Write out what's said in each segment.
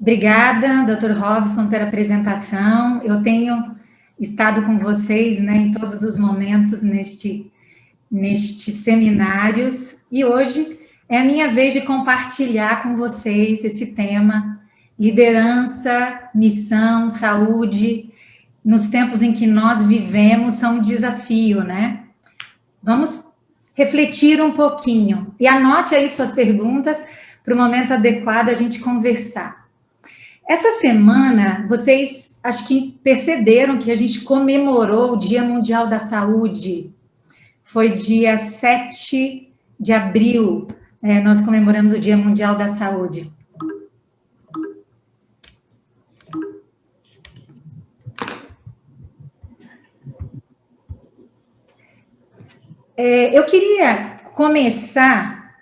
Obrigada, Dr. Robson, pela apresentação. Eu tenho estado com vocês, né, em todos os momentos nestes seminários, e hoje é a minha vez de compartilhar com vocês esse tema: liderança, missão, saúde, nos tempos em que nós vivemos, são um desafio, né? Vamos refletir um pouquinho, e anote aí suas perguntas para o momento adequado a gente conversar. Essa semana, vocês acho que perceberam que a gente comemorou o Dia Mundial da Saúde. Foi dia 7 de abril, nós comemoramos o Dia Mundial da Saúde. Eu queria começar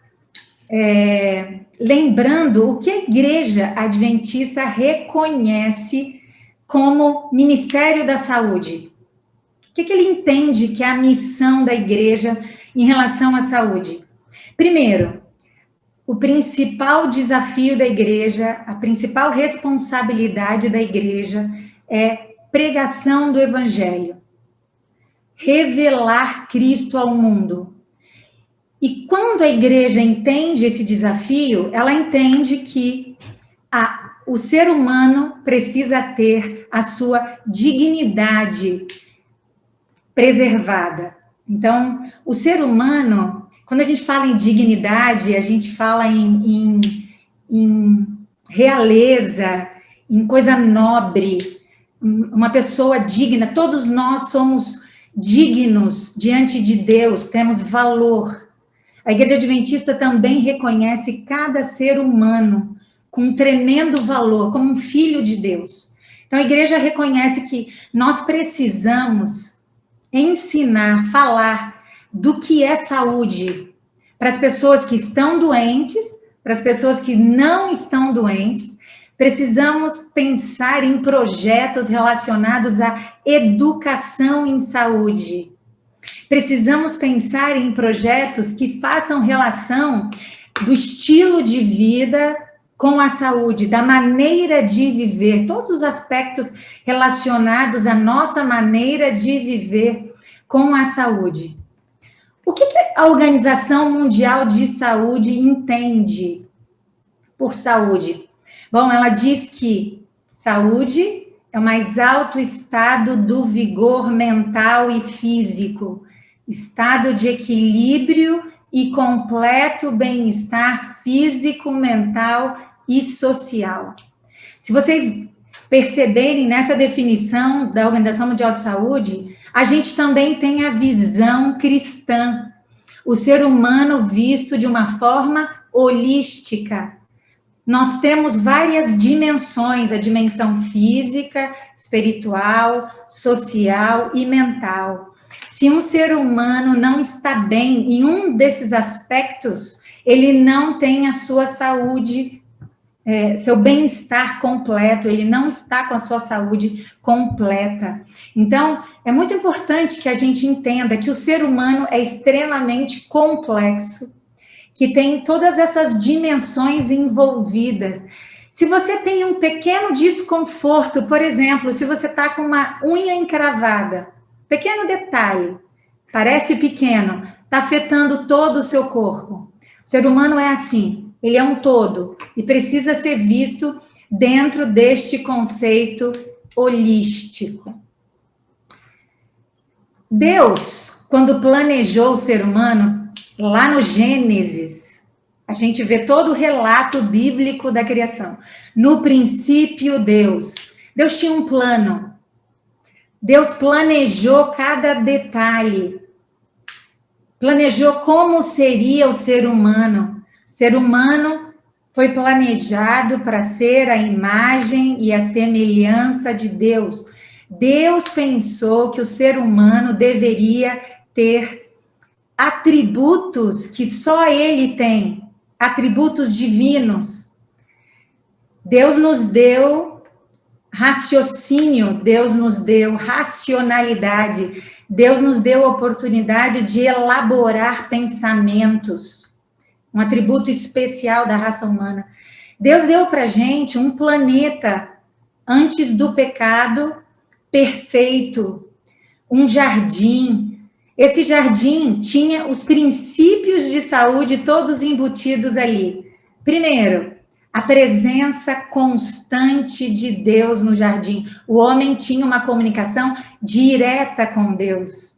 lembrando o que a Igreja Adventista reconhece como Ministério da Saúde. O que ele entende que é a missão da Igreja em relação à saúde? Primeiro, o principal desafio da Igreja, a principal responsabilidade da Igreja é pregação do Evangelho. Revelar Cristo ao mundo. E quando a Igreja entende esse desafio, ela entende que o ser humano precisa ter a sua dignidade preservada. Então, o ser humano, quando a gente fala em dignidade, a gente fala em realeza, em coisa nobre, uma pessoa digna. Todos nós somos dignos diante de Deus, temos valor. A Igreja Adventista também reconhece cada ser humano com um tremendo valor, como um filho de Deus. Então, a Igreja reconhece que nós precisamos ensinar, falar do que é saúde para as pessoas que estão doentes, para as pessoas que não estão doentes. Precisamos pensar em projetos relacionados à educação em saúde. Precisamos pensar em projetos que façam relação do estilo de vida com a saúde, da maneira de viver, todos os aspectos relacionados à nossa maneira de viver com a saúde. O que a Organização Mundial de Saúde entende por saúde? Bom, ela diz que saúde é o mais alto estado do vigor mental e físico, estado de equilíbrio e completo bem-estar físico, mental e social. Se vocês perceberem nessa definição da Organização Mundial de Saúde, a gente também tem a visão cristã, o ser humano visto de uma forma holística. Nós temos várias dimensões, a dimensão física, espiritual, social e mental. Se um ser humano não está bem em um desses aspectos, ele não tem a sua saúde, seu bem-estar completo, ele não está com a sua saúde completa. Então, é muito importante que a gente entenda que o ser humano é extremamente complexo, que tem todas essas dimensões envolvidas. Se você tem um pequeno desconforto, por exemplo, se você está com uma unha encravada, pequeno detalhe, parece pequeno, está afetando todo o seu corpo. O ser humano é assim, ele é um todo e precisa ser visto dentro deste conceito holístico. Deus, quando planejou o ser humano, lá no Gênesis, a gente vê todo o relato bíblico da criação. No princípio, Deus tinha um plano. Deus planejou cada detalhe. Planejou como seria o ser humano. O ser humano foi planejado para ser a imagem e a semelhança de Deus. Deus pensou que o ser humano deveria ter atributos que só ele tem, atributos divinos. Deus nos deu raciocínio, Deus nos deu racionalidade, Deus nos deu a oportunidade de elaborar pensamentos, um atributo especial da raça humana. Deus deu para a gente um planeta antes do pecado perfeito, um jardim. Esse jardim tinha os princípios de saúde todos embutidos ali. Primeiro, a presença constante de Deus no jardim. O homem tinha uma comunicação direta com Deus.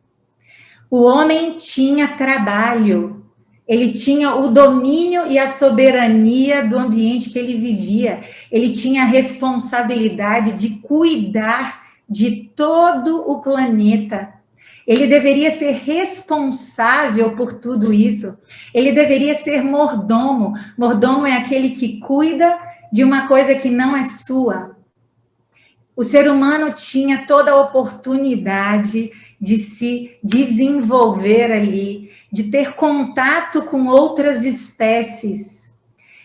O homem tinha trabalho. Ele tinha o domínio e a soberania do ambiente que ele vivia. Ele tinha a responsabilidade de cuidar de todo o planeta. Ele deveria ser responsável por tudo isso. Ele deveria ser mordomo. Mordomo é aquele que cuida de uma coisa que não é sua. O ser humano tinha toda a oportunidade de se desenvolver ali, de ter contato com outras espécies,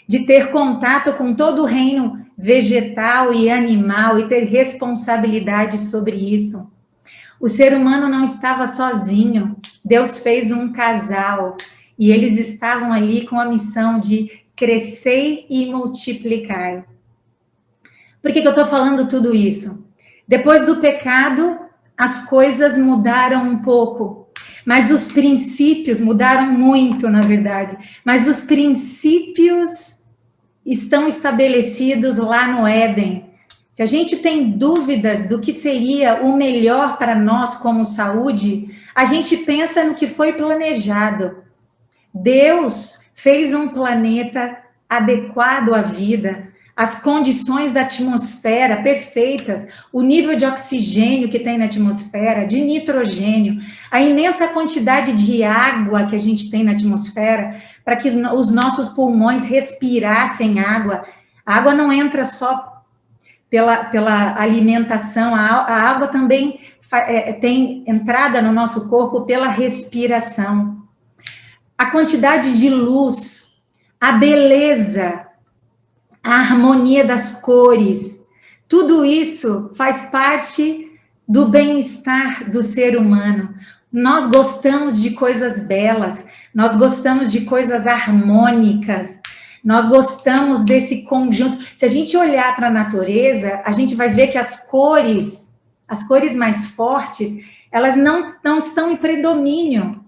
de ter contato com todo o reino vegetal e animal e ter responsabilidade sobre isso. O ser humano não estava sozinho. Deus fez um casal e eles estavam ali com a missão de crescer e multiplicar. Por que eu estou falando tudo isso? Depois do pecado, as coisas mudaram um pouco, mas os princípios mudaram muito, na verdade. Mas os princípios estão estabelecidos lá no Éden. Se a gente tem dúvidas do que seria o melhor para nós como saúde, a gente pensa no que foi planejado. Deus fez um planeta adequado à vida, as condições da atmosfera perfeitas, o nível de oxigênio que tem na atmosfera, de nitrogênio, a imensa quantidade de água que a gente tem na atmosfera, para que os nossos pulmões respirassem água. A água não entra só pela alimentação, a água também tem entrada no nosso corpo pela respiração. A quantidade de luz, a beleza, a harmonia das cores, tudo isso faz parte do bem-estar do ser humano. Nós gostamos de coisas belas, nós gostamos de coisas harmônicas, nós gostamos desse conjunto. Se a gente olhar para a natureza, a gente vai ver que as cores mais fortes, elas não estão em predomínio.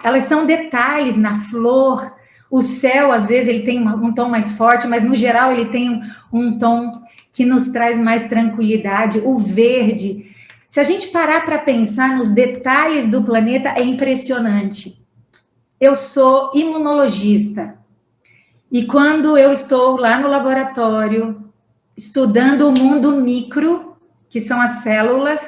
Elas são detalhes na flor. O céu, às vezes, ele tem um tom mais forte, mas, no geral, ele tem um tom que nos traz mais tranquilidade. O verde. Se a gente parar para pensar nos detalhes do planeta, é impressionante. Eu sou imunologista. E quando eu estou lá no laboratório, estudando o mundo micro, que são as células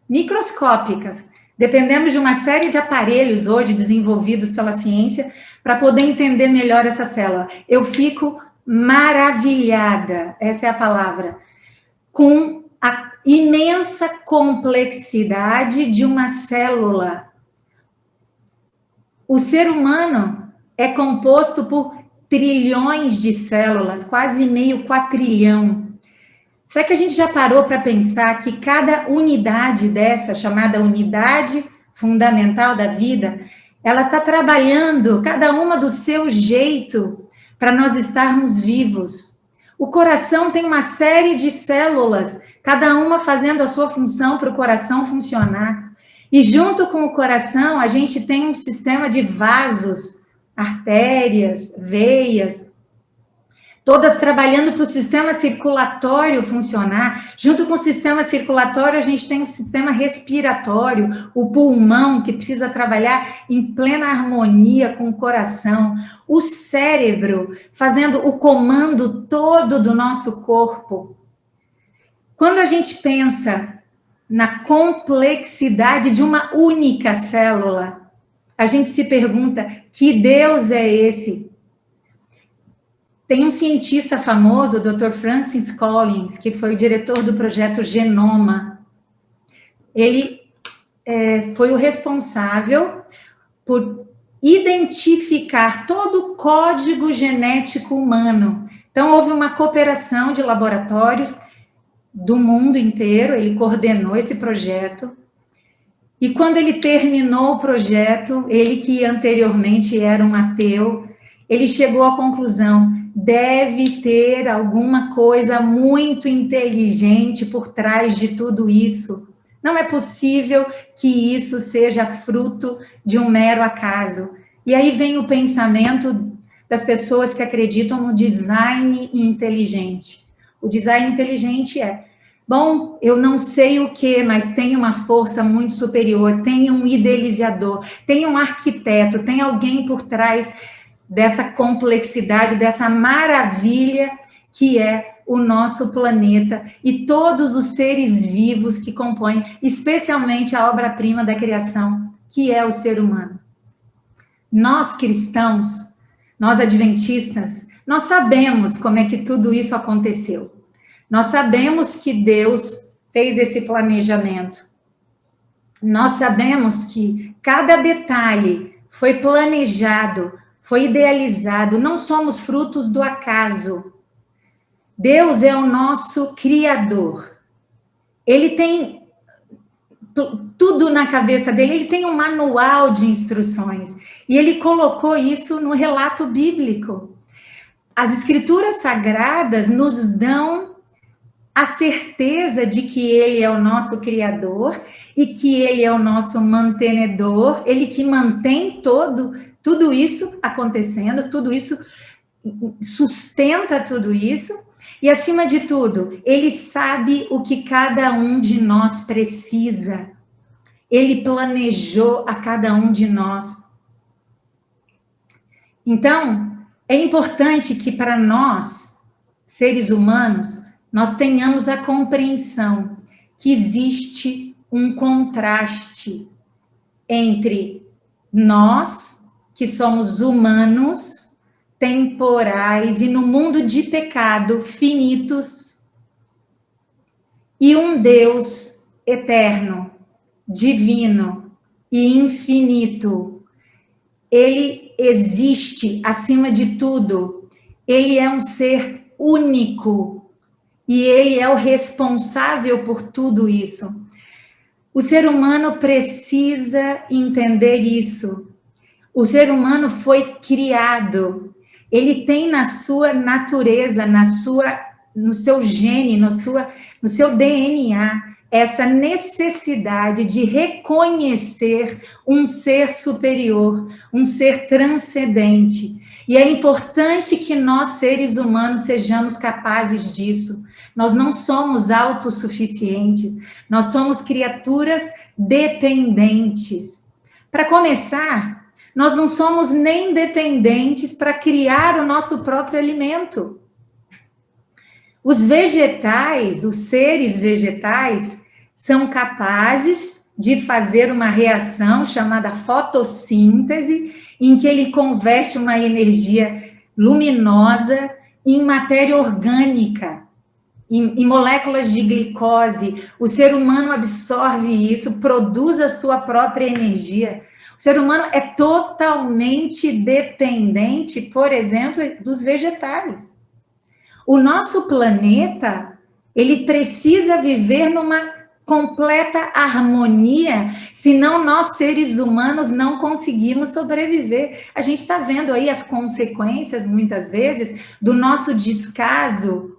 microscópicas, dependemos de uma série de aparelhos hoje desenvolvidos pela ciência para poder entender melhor essa célula. Eu fico maravilhada, essa é a palavra, com a imensa complexidade de uma célula. O ser humano é composto por trilhões de células, quase meio quatrilhão. Será que a gente já parou para pensar que cada unidade dessa, chamada unidade fundamental da vida, ela está trabalhando, cada uma do seu jeito, para nós estarmos vivos? O coração tem uma série de células, cada uma fazendo a sua função para o coração funcionar. E junto com o coração, a gente tem um sistema de vasos, artérias, veias, todas trabalhando para o sistema circulatório funcionar. Junto com o sistema circulatório, a gente tem um sistema respiratório, o pulmão, que precisa trabalhar em plena harmonia com o coração. O cérebro, fazendo o comando todo do nosso corpo. Quando a gente pensa na complexidade de uma única célula, a gente se pergunta, que Deus é esse? Tem um cientista famoso, o Dr. Francis Collins, que foi o diretor do projeto Genoma. Ele foi o responsável por identificar todo o código genético humano. Então, houve uma cooperação de laboratórios do mundo inteiro, ele coordenou esse projeto. E quando ele terminou o projeto, ele que anteriormente era um ateu, ele chegou à conclusão deve ter alguma coisa muito inteligente por trás de tudo isso. Não é possível que isso seja fruto de um mero acaso. E aí vem o pensamento das pessoas que acreditam no design inteligente. O design inteligente é: bom, eu não sei o que, mas tem uma força muito superior, tem um idealizador, tem um arquiteto, tem alguém por trás dessa complexidade, dessa maravilha que é o nosso planeta e todos os seres vivos que compõem, especialmente a obra-prima da criação, que é o ser humano. Nós cristãos, nós adventistas, nós sabemos como é que tudo isso aconteceu. Nós sabemos que Deus fez esse planejamento. Nós sabemos que cada detalhe foi planejado, foi idealizado, não somos frutos do acaso. Deus é o nosso Criador. Ele tem tudo na cabeça dele, ele tem um manual de instruções. E ele colocou isso no relato bíblico. As escrituras sagradas nos dão a certeza de que ele é o nosso Criador e que ele é o nosso mantenedor, ele que mantém tudo isso acontecendo, tudo isso sustenta tudo isso, e acima de tudo, ele sabe o que cada um de nós precisa. Ele planejou a cada um de nós. Então, é importante que para nós, seres humanos, nós tenhamos a compreensão que existe um contraste entre nós, que somos humanos, temporais e no mundo de pecado, finitos, e um Deus eterno, divino e infinito. Ele existe acima de tudo. Ele é um ser único. E ele é o responsável por tudo isso. O ser humano precisa entender isso. O ser humano foi criado. Ele tem na sua natureza, no seu gene, no seu DNA, essa necessidade de reconhecer um ser superior, um ser transcendente. E é importante que nós, seres humanos, sejamos capazes disso. Nós não somos autossuficientes, nós somos criaturas dependentes. Para começar, nós não somos nem dependentes para criar o nosso próprio alimento. Os vegetais, os seres vegetais, são capazes de fazer uma reação chamada fotossíntese, em que ele converte uma energia luminosa em matéria orgânica, em moléculas de glicose. O ser humano absorve isso, produz a sua própria energia. O ser humano é totalmente dependente, por exemplo, dos vegetais. O nosso planeta, ele precisa viver numa completa harmonia, senão nós, seres humanos, não conseguimos sobreviver. A gente está vendo aí as consequências, muitas vezes, do nosso descaso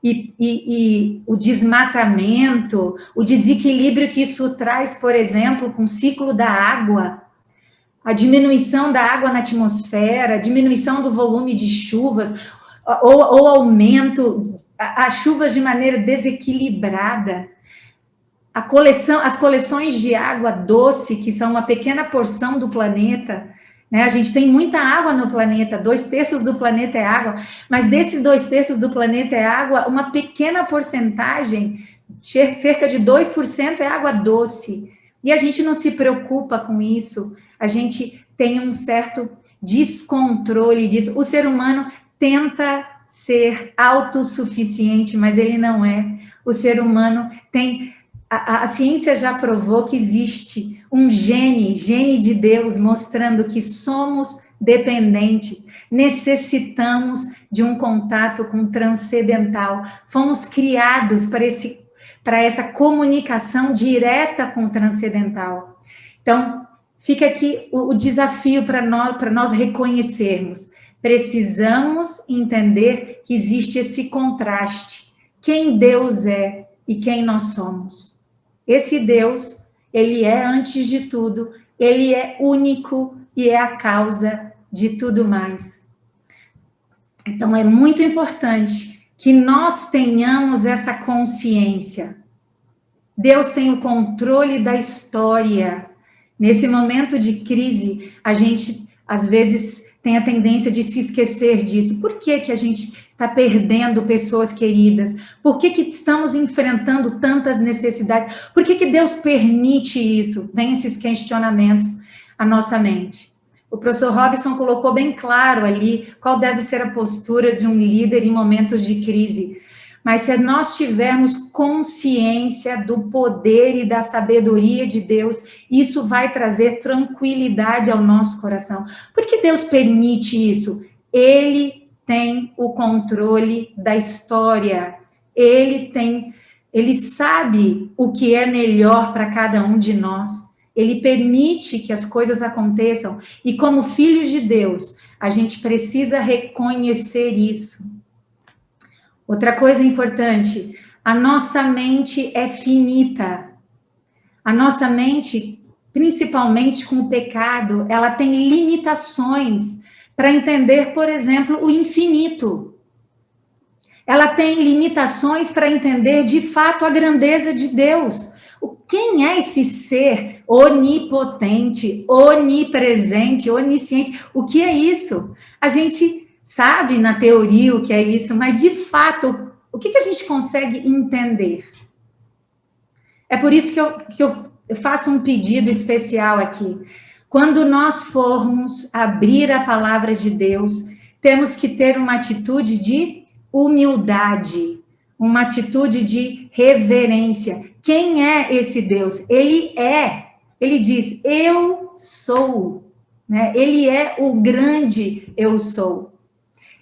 e o desmatamento, o desequilíbrio que isso traz, por exemplo, com o ciclo da água, a diminuição da água na atmosfera, a diminuição do volume de chuvas, ou aumento, as chuvas de maneira desequilibrada, as coleções de água doce, que são uma pequena porção do planeta, né? A gente tem muita água no planeta, 2/3 do planeta é água, mas desses 2/3 do planeta é água, uma pequena porcentagem, cerca de 2% é água doce, e a gente não se preocupa com isso, a gente tem um certo descontrole disso. O ser humano tenta ser autossuficiente, mas ele não é. O ser humano tem... A ciência já provou que existe um gene de Deus, mostrando que somos dependentes, necessitamos de um contato com o transcendental. Fomos criados para essa comunicação direta com o transcendental. Então, fica aqui o desafio para nós reconhecermos. precisamos entender que existe esse contraste. Quem Deus é e quem nós somos. Esse Deus, ele é antes de tudo, ele é único e é a causa de tudo mais. Então, é muito importante que nós tenhamos essa consciência. Deus tem o controle da história. Nesse momento de crise, a gente, às vezes, tem a tendência de se esquecer disso. Por que que a gente está perdendo pessoas queridas? Por que que estamos enfrentando tantas necessidades? Por que que Deus permite isso? Vem esses questionamentos à nossa mente. O professor Robson colocou bem claro ali qual deve ser a postura de um líder em momentos de crise. Mas se nós tivermos consciência do poder e da sabedoria de Deus, isso vai trazer tranquilidade ao nosso coração. Por que Deus permite isso? Ele tem o controle da história. Ele sabe o que é melhor para cada um de nós. Ele permite que as coisas aconteçam. E como filhos de Deus, a gente precisa reconhecer isso. Outra coisa importante, a nossa mente é finita. A nossa mente, principalmente com o pecado, ela tem limitações para entender, por exemplo, o infinito. Ela tem limitações para entender, de fato, a grandeza de Deus. Quem é esse ser onipotente, onipresente, onisciente? O que é isso? A gente sabe na teoria o que é isso, mas de fato, o que a gente consegue entender? É por isso que eu faço um pedido especial aqui. Quando nós formos abrir a palavra de Deus, temos que ter uma atitude de humildade, uma atitude de reverência. Quem é esse Deus? Ele diz, eu sou, né? Ele é o grande eu sou.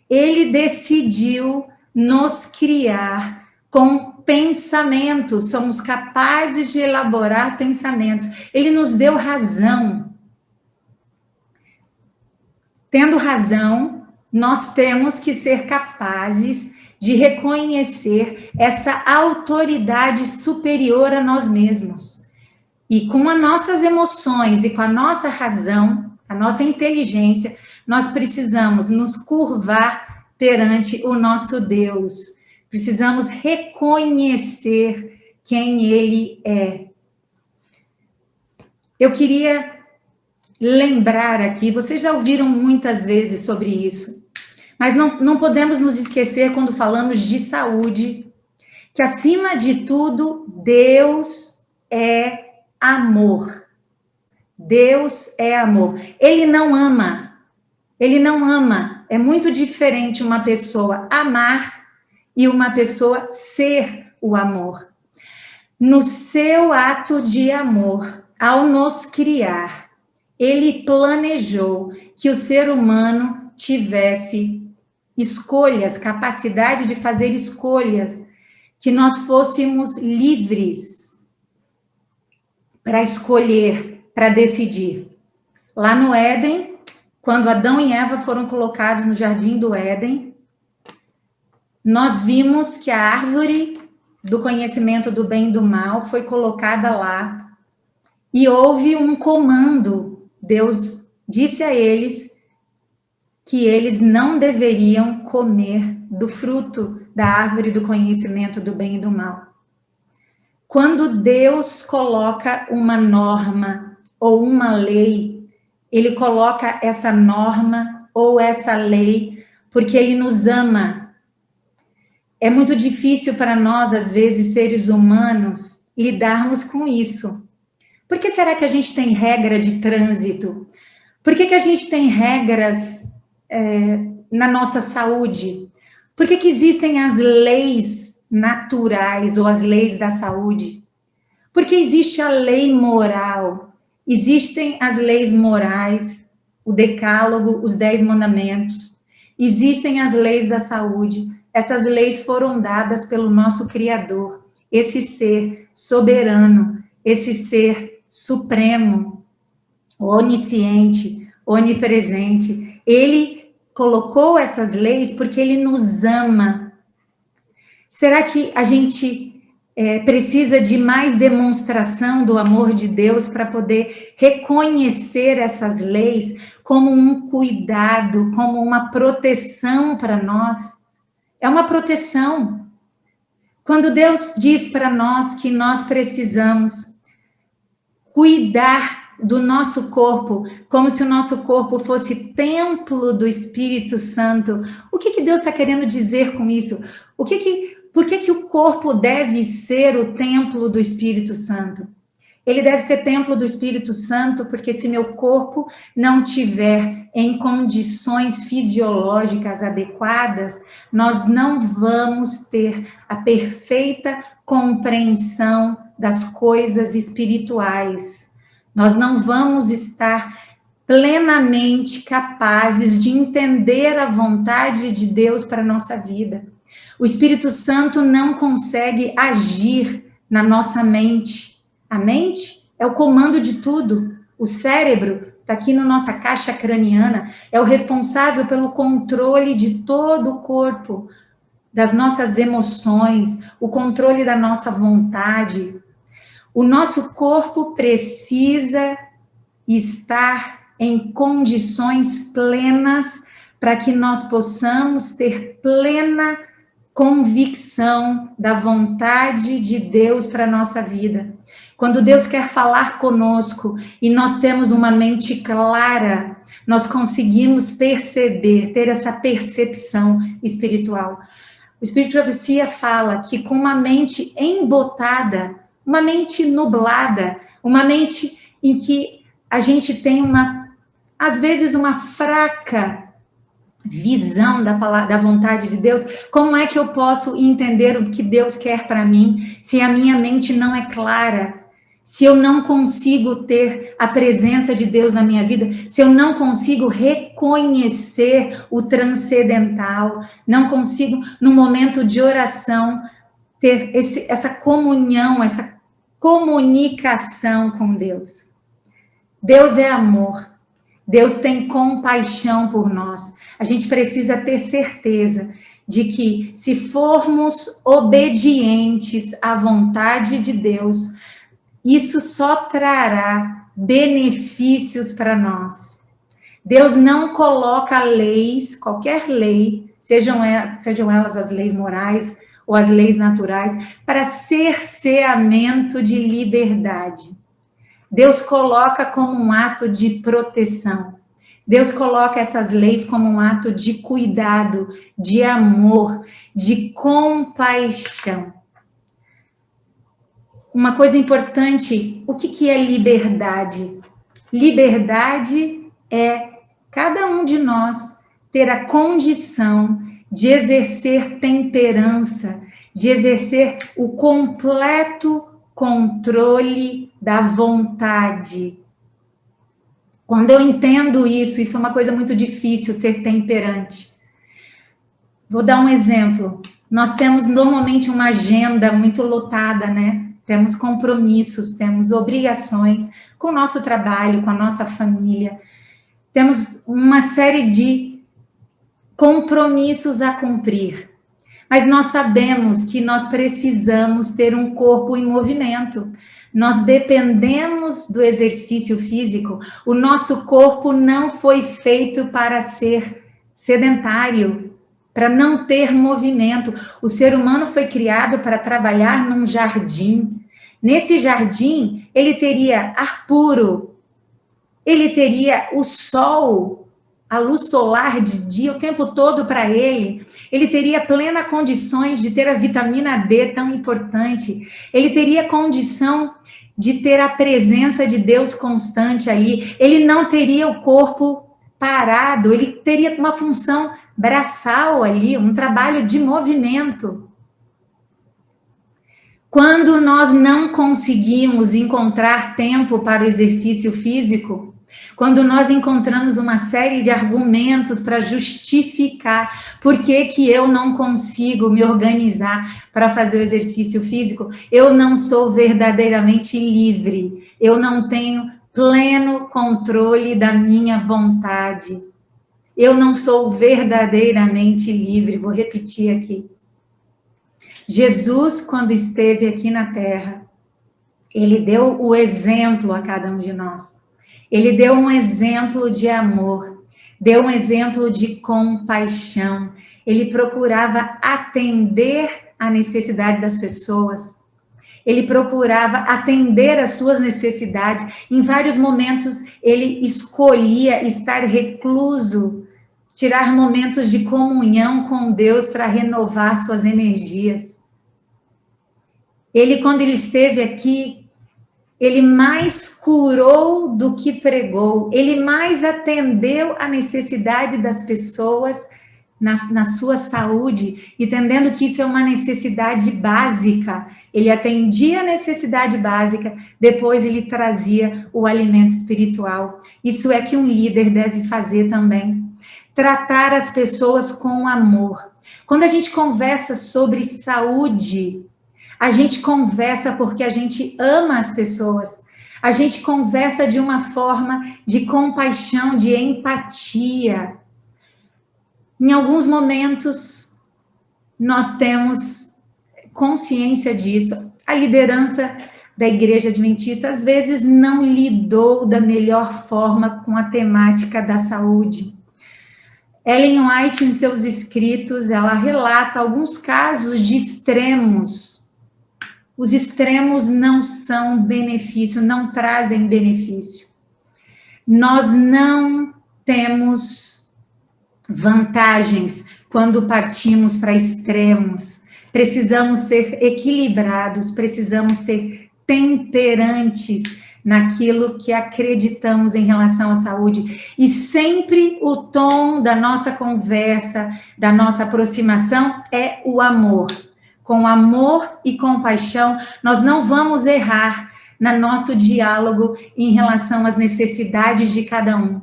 Ele decidiu nos criar com pensamentos, somos capazes de elaborar pensamentos. Ele nos deu razão. Tendo razão, nós temos que ser capazes de reconhecer essa autoridade superior a nós mesmos. E com as nossas emoções e com a nossa razão, a nossa inteligência, nós precisamos nos curvar perante o nosso Deus. Precisamos reconhecer quem Ele é. Eu queria lembrar aqui, vocês já ouviram muitas vezes sobre isso, mas não podemos nos esquecer, quando falamos de saúde, que acima de tudo, Deus é amor. Deus é amor. Ele não ama. Ele não ama. É muito diferente uma pessoa amar e uma pessoa ser o amor. No seu ato de amor, ao nos criar, ele planejou que o ser humano tivesse escolhas, capacidade de fazer escolhas, que nós fôssemos livres para escolher, para decidir. Lá no Éden, quando Adão e Eva foram colocados no jardim do Éden, nós vimos que a árvore do conhecimento do bem e do mal foi colocada lá e houve um comando. Deus disse a eles que eles não deveriam comer do fruto da árvore do conhecimento do bem e do mal. Quando Deus coloca uma norma ou uma lei, Ele coloca essa norma ou essa lei porque Ele nos ama. É muito difícil para nós, às vezes, seres humanos, lidarmos com isso. Por que será que a gente tem regra de trânsito? Por que a gente tem regras na nossa saúde? Por que existem as leis naturais ou as leis da saúde? Porque existe a lei moral, existem as leis morais, o decálogo, os 10 mandamentos, existem as leis da saúde. Essas leis foram dadas pelo nosso Criador, esse ser soberano, esse ser supremo, onisciente, onipresente. Ele colocou essas leis porque Ele nos ama. Será que a gente precisa de mais demonstração do amor de Deus para poder reconhecer essas leis como um cuidado, como uma proteção para nós? É uma proteção. Quando Deus diz para nós que nós precisamos cuidar do nosso corpo, como se o nosso corpo fosse templo do Espírito Santo, o que Deus está querendo dizer com isso? Por que o corpo deve ser o templo do Espírito Santo? Ele deve ser templo do Espírito Santo, porque se meu corpo não tiver em condições fisiológicas adequadas, nós não vamos ter a perfeita compreensão das coisas espirituais. Nós não vamos estar plenamente capazes de entender a vontade de Deus para a nossa vida. O Espírito Santo não consegue agir na nossa mente. A mente é o comando de tudo. O cérebro está aqui na nossa caixa craniana, é o responsável pelo controle de todo o corpo, das nossas emoções, o controle da nossa vontade. O nosso corpo precisa estar em condições plenas para que nós possamos ter plena convicção da vontade de Deus para a nossa vida. Quando Deus quer falar conosco e nós temos uma mente clara, nós conseguimos perceber, ter essa percepção espiritual. O Espírito de Profecia fala que com uma mente embotada, uma mente nublada, uma mente em que a gente tem às vezes uma fraca visão da vontade de Deus, como é que eu posso entender o que Deus quer para mim, se a minha mente não é clara, se eu não consigo ter a presença de Deus na minha vida, se eu não consigo reconhecer o transcendental, não consigo, no momento de oração, ter essa comunhão, essa comunicação com Deus. Deus é amor. Deus tem compaixão por nós. A gente precisa ter certeza de que, se formos obedientes à vontade de Deus, isso só trará benefícios para nós. Deus não coloca leis, qualquer lei, sejam elas as leis morais ou as leis naturais, para cerceamento de liberdade. Deus coloca como um ato de proteção. Deus coloca essas leis como um ato de cuidado, de amor, de compaixão. Uma coisa importante, o que é liberdade? Liberdade é cada um de nós ter a condição de exercer temperança, de exercer o completo controle da vontade. Quando eu entendo isso é uma coisa muito difícil, ser temperante. Vou dar um exemplo. Nós temos normalmente uma agenda muito lotada, né? Temos compromissos, temos obrigações com o nosso trabalho, com a nossa família. Temos uma série de compromissos a cumprir. Mas nós sabemos que nós precisamos ter um corpo em movimento. Nós dependemos do exercício físico. O nosso corpo não foi feito para ser sedentário, para não ter movimento. O ser humano foi criado para trabalhar num jardim. Nesse jardim, ele teria ar puro, ele teria o sol, a luz solar de dia o tempo todo para ele. Ele teria plena condições de ter a vitamina D tão importante. Ele teria condição de ter a presença de Deus constante ali. Ele não teria o corpo parado, ele teria uma função braçal ali, um trabalho de movimento. Quando nós não conseguimos encontrar tempo para o exercício físico, quando nós encontramos uma série de argumentos para justificar por que eu não consigo me organizar para fazer o exercício físico, eu não sou verdadeiramente livre, eu não tenho pleno controle da minha vontade. Eu não sou verdadeiramente livre. Vou repetir aqui. Jesus, quando esteve aqui na Terra, ele deu o exemplo a cada um de nós. Ele deu um exemplo de amor, deu um exemplo de compaixão. Ele procurava atender a necessidade das pessoas. Ele procurava atender às suas necessidades. Em vários momentos, ele escolhia estar recluso, tirar momentos de comunhão com Deus para renovar suas energias. Ele, quando ele esteve aqui, ele mais curou do que pregou. Ele mais atendeu a necessidade das pessoas na sua saúde, entendendo que isso é uma necessidade básica. Ele atendia a necessidade básica, depois ele trazia o alimento espiritual. Isso é que um líder deve fazer também. Tratar as pessoas com amor. Quando a gente conversa sobre saúde, a gente conversa porque a gente ama as pessoas. A gente conversa de uma forma de compaixão, de empatia. Em alguns momentos, nós temos consciência disso. A liderança da Igreja Adventista, às vezes, não lidou da melhor forma com a temática da saúde. Ellen White, em seus escritos, ela relata alguns casos de extremos. Os extremos não são benefício, não trazem benefício. Nós não temos vantagens quando partimos para extremos. Precisamos ser equilibrados, precisamos ser temperantes naquilo que acreditamos em relação à saúde. E sempre o tom da nossa conversa, da nossa aproximação é o amor. Com amor e compaixão, nós não vamos errar no nosso diálogo em relação às necessidades de cada um.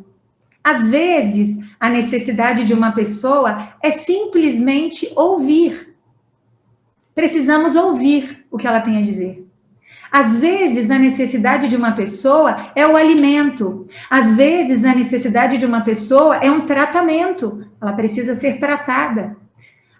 Às vezes, a necessidade de uma pessoa é simplesmente ouvir. Precisamos ouvir o que ela tem a dizer. Às vezes, a necessidade de uma pessoa é o alimento. Às vezes, a necessidade de uma pessoa é um tratamento. Ela precisa ser tratada.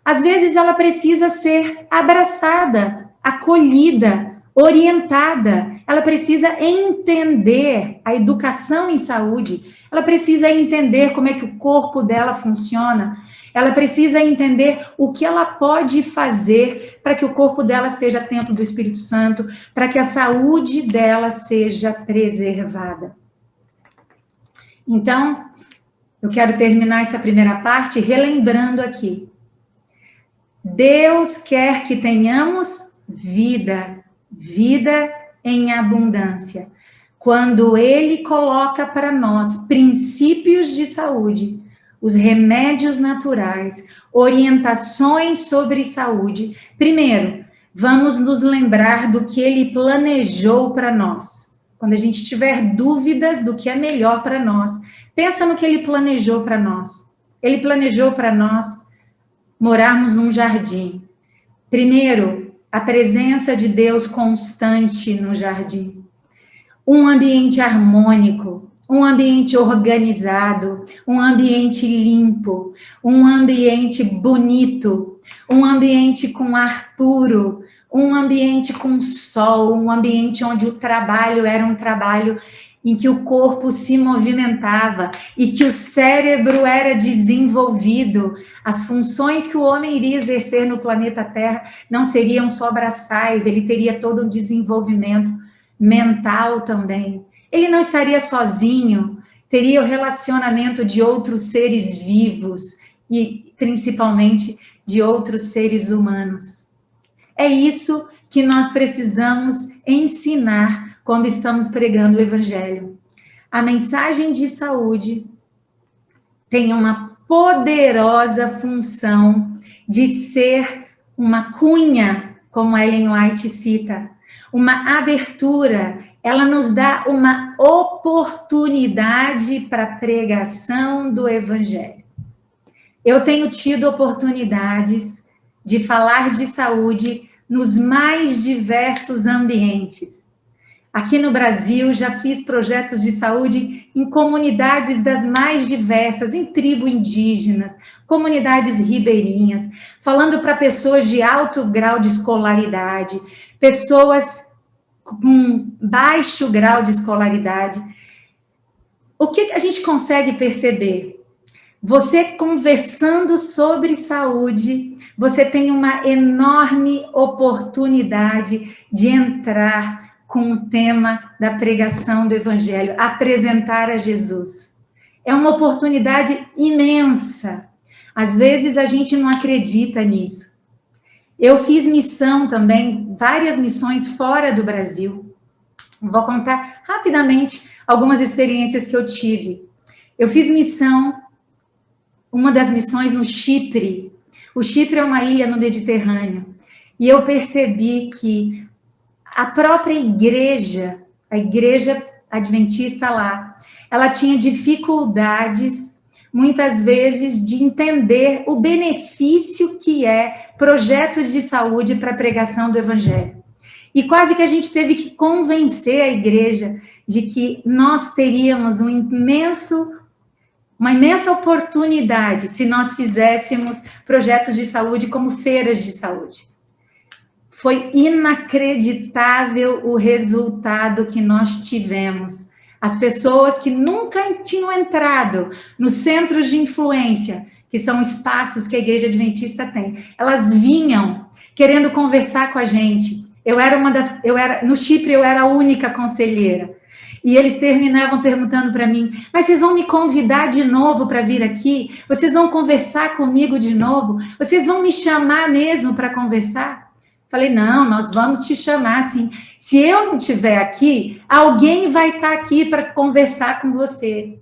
Às vezes, ela precisa ser abraçada, acolhida, orientada. Ela precisa entender a educação em saúde. Ela precisa entender como é que o corpo dela funciona. Ela precisa entender o que ela pode fazer para que o corpo dela seja templo do Espírito Santo, para que a saúde dela seja preservada. Então, eu quero terminar essa primeira parte relembrando aqui. Deus quer que tenhamos vida em abundância. Quando Ele coloca para nós princípios de saúde, os remédios naturais, orientações sobre saúde, primeiro, vamos nos lembrar do que Ele planejou para nós. Quando a gente tiver dúvidas do que é melhor para nós, pensa no que Ele planejou para nós. Ele planejou para nós morarmos num jardim. Primeiro, a presença de Deus constante no jardim. Um ambiente harmônico, um ambiente organizado, um ambiente limpo, um ambiente bonito, um ambiente com ar puro, um ambiente com sol, um ambiente onde o trabalho era um trabalho em que o corpo se movimentava e que o cérebro era desenvolvido. As funções que o homem iria exercer no planeta Terra não seriam só braçais, ele teria todo um desenvolvimento mental também. Ele não estaria sozinho, teria o relacionamento de outros seres vivos e principalmente de outros seres humanos. É isso que nós precisamos ensinar quando estamos pregando o Evangelho. A mensagem de saúde tem uma poderosa função de ser uma cunha, como Ellen White cita, uma abertura. Ela nos dá uma oportunidade para a pregação do Evangelho. Eu tenho tido oportunidades de falar de saúde nos mais diversos ambientes. Aqui no Brasil, já fiz projetos de saúde em comunidades das mais diversas, em tribo indígenas, comunidades ribeirinhas, falando para pessoas de alto grau de escolaridade, pessoas com baixo grau de escolaridade. O que a gente consegue perceber? Você conversando sobre saúde, você tem uma enorme oportunidade de entrar com o tema da pregação do Evangelho, apresentar a Jesus. É uma oportunidade imensa. Às vezes a gente não acredita nisso. Eu fiz missão também, várias missões fora do Brasil. Vou contar rapidamente algumas experiências que eu tive. Eu fiz missão, uma das missões no Chipre. O Chipre é uma ilha no Mediterrâneo. E eu percebi que a própria igreja, a igreja adventista lá, ela tinha dificuldades, muitas vezes, de entender o benefício que é projeto de saúde para a pregação do Evangelho. E quase que a gente teve que convencer a igreja de que nós teríamos uma imensa oportunidade se nós fizéssemos projetos de saúde como feiras de saúde. Foi inacreditável o resultado que nós tivemos. As pessoas que nunca tinham entrado nos centros de influência, que são espaços que a Igreja Adventista tem, elas vinham querendo conversar com a gente. No Chipre eu era a única conselheira. E eles terminavam perguntando para mim, mas vocês vão me convidar de novo para vir aqui? Vocês vão conversar comigo de novo? Vocês vão me chamar mesmo para conversar? Falei, não, nós vamos te chamar, sim. Se eu não estiver aqui, alguém vai estar aqui para conversar com você.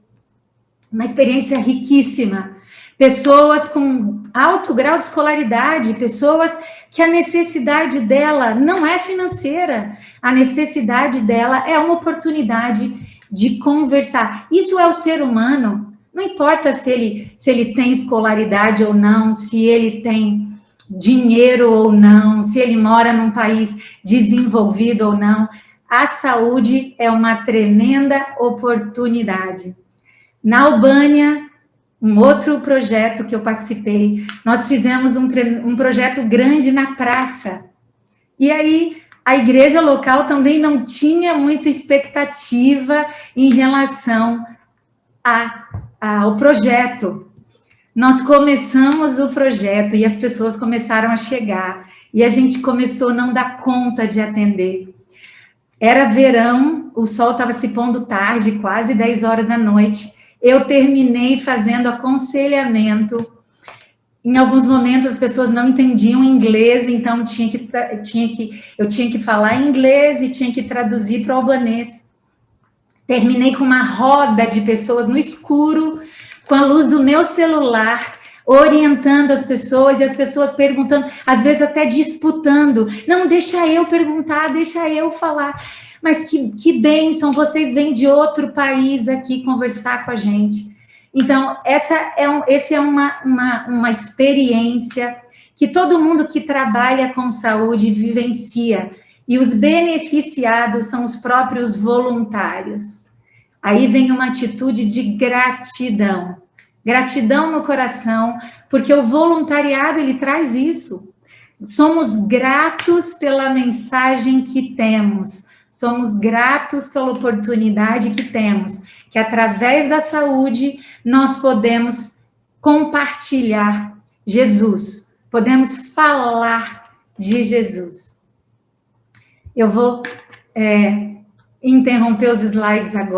Uma experiência riquíssima. Pessoas com alto grau de escolaridade, pessoas que a necessidade dela não é financeira, a necessidade dela é uma oportunidade de conversar. Isso é o ser humano, não importa se ele tem escolaridade ou não, se ele tem dinheiro ou não, se ele mora num país desenvolvido ou não, a saúde é uma tremenda oportunidade. Na Albânia, um outro projeto que eu participei, nós fizemos um projeto grande na praça. E aí, a igreja local também não tinha muita expectativa em relação ao projeto. Nós começamos o projeto e as pessoas começaram a chegar. E a gente começou a não dar conta de atender. Era verão, o sol estava se pondo tarde, quase 10 horas da noite. Eu terminei fazendo aconselhamento. Em alguns momentos as pessoas não entendiam inglês, então eu tinha que falar inglês e tinha que traduzir para o albanês. Terminei com uma roda de pessoas no escuro, com a luz do meu celular, orientando as pessoas e as pessoas perguntando, às vezes até disputando. Não, deixa eu perguntar, deixa eu falar. Mas que bênção, vocês vêm de outro país aqui conversar com a gente. Então, essa é uma experiência que todo mundo que trabalha com saúde vivencia. E os beneficiados são os próprios voluntários. Aí vem uma atitude de gratidão. Gratidão no coração, porque o voluntariado, ele traz isso. Somos gratos pela mensagem que temos. Somos gratos pela oportunidade que temos, que através da saúde nós podemos compartilhar Jesus, podemos falar de Jesus. Eu vou interromper os slides agora.